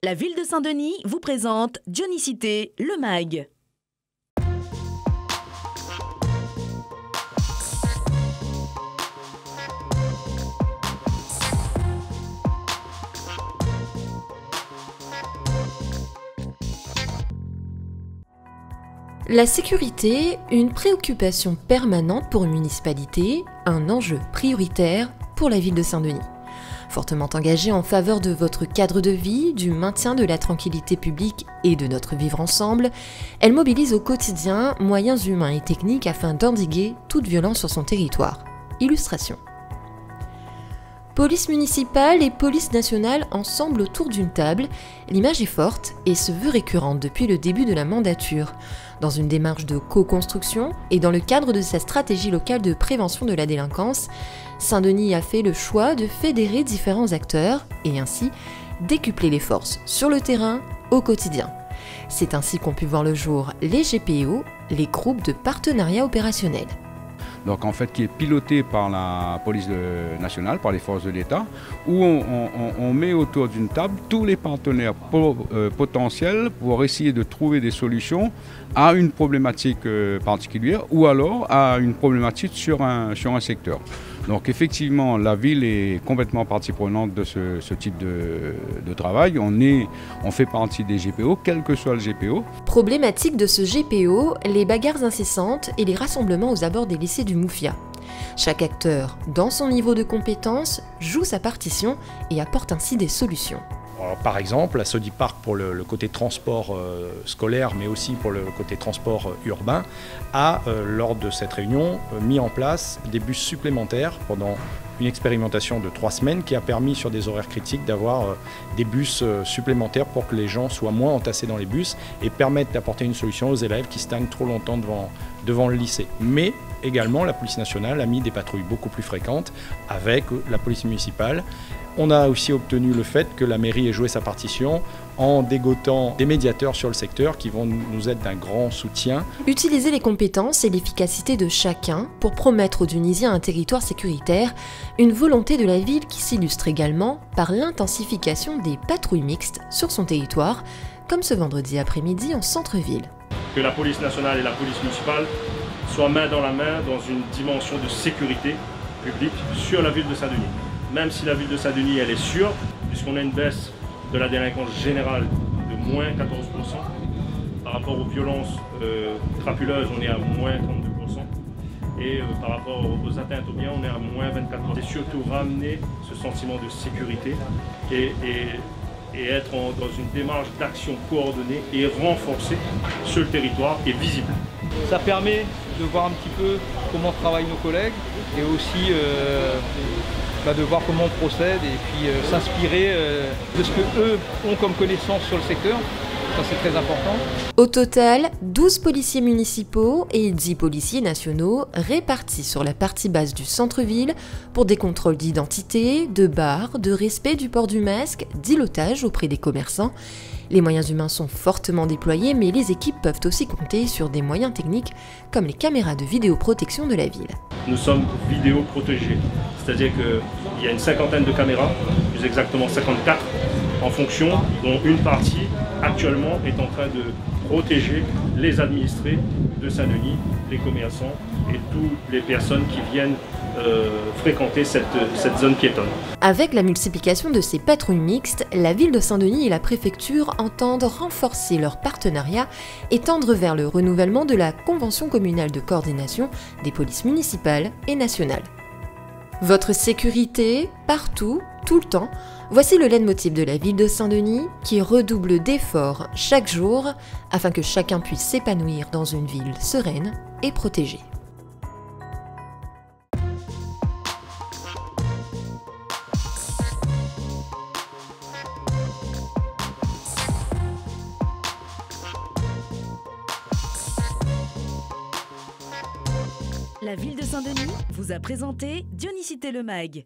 La ville de Saint-Denis vous présente Dionysité, le MAG. La sécurité, une préoccupation permanente pour une municipalité, un enjeu prioritaire pour la ville de Saint-Denis. Fortement engagée en faveur de votre cadre de vie, du maintien de la tranquillité publique et de notre vivre ensemble, elle mobilise au quotidien moyens humains et techniques afin d'endiguer toute violence sur son territoire. Illustration. Police municipale et police nationale ensemble autour d'une table, l'image est forte et se veut récurrente depuis le début de la mandature. Dans une démarche de co-construction et dans le cadre de sa stratégie locale de prévention de la délinquance, Saint-Denis a fait le choix de fédérer différents acteurs et ainsi décupler les forces sur le terrain au quotidien. C'est ainsi qu'ont pu voir le jour les GPO, les groupes de partenariat opérationnel. Donc en fait qui est piloté par la police nationale, par les forces de l'État, où on met autour d'une table tous les partenaires potentiels pour essayer de trouver des solutions à une problématique particulière ou alors à une problématique sur un secteur. Donc effectivement, la ville est complètement partie prenante de ce type de travail. On fait partie des GPO, quel que soit le GPO. Problématique de ce GPO, les bagarres incessantes et les rassemblements aux abords des lycées du Moufia. Chaque acteur, dans son niveau de compétence, joue sa partition et apporte ainsi des solutions. Alors, par exemple, la Sodiparc pour le côté transport scolaire, mais aussi pour le côté transport urbain, a, lors de cette réunion, mis en place des bus supplémentaires pendant une expérimentation de 3 semaines qui a permis, sur des horaires critiques, d'avoir des bus supplémentaires pour que les gens soient moins entassés dans les bus et permettent d'apporter une solution aux élèves qui stagnent trop longtemps devant le lycée. Mais également, la police nationale a mis des patrouilles beaucoup plus fréquentes avec la police municipale. On a aussi obtenu le fait que la mairie ait joué sa partition en dégotant des médiateurs sur le secteur qui vont nous être d'un grand soutien. Utiliser les compétences et l'efficacité de chacun pour promettre aux Dunisiens un territoire sécuritaire, une volonté de la ville qui s'illustre également par l'intensification des patrouilles mixtes sur son territoire, comme ce vendredi après-midi en centre-ville. Que la police nationale et la police municipale soient main dans la main dans une dimension de sécurité publique sur la ville de Saint-Denis. Même si la ville de Saint-Denis elle est sûre, puisqu'on a une baisse de la délinquance générale de moins 14%, par rapport aux violences crapuleuses on est à moins 32%, et par rapport aux atteintes aux biens on est à moins 24%. C'est surtout ramener ce sentiment de sécurité et être dans une démarche d'action coordonnée et renforcée sur le territoire et visible. Ça permet de voir un petit peu comment travaillent nos collègues et aussi de voir comment on procède et puis s'inspirer de ce qu'eux ont comme connaissance sur le secteur. Ça, c'est très important. Au total, 12 policiers municipaux et 10 policiers nationaux répartis sur la partie basse du centre-ville pour des contrôles d'identité, de bars, de respect du port du masque, d'îlotage auprès des commerçants. Les moyens humains sont fortement déployés, mais les équipes peuvent aussi compter sur des moyens techniques comme les caméras de vidéoprotection de la ville. Nous sommes vidéoprotégés, c'est-à-dire qu'il y a une cinquantaine de caméras, plus exactement 54, en fonction, dont une partie actuellement est en train de protéger les administrés de Saint-Denis, les commerçants et toutes les personnes qui viennent fréquenter cette zone piétonne. Avec la multiplication de ces patrouilles mixtes, la ville de Saint-Denis et la préfecture entendent renforcer leur partenariat et tendre vers le renouvellement de la convention communale de coordination des polices municipales et nationales. Votre sécurité, partout, tout le temps, voici le leitmotiv de la ville de Saint-Denis qui redouble d'efforts chaque jour afin que chacun puisse s'épanouir dans une ville sereine et protégée. La ville de Saint-Denis vous a présenté Dionysité, le MAG.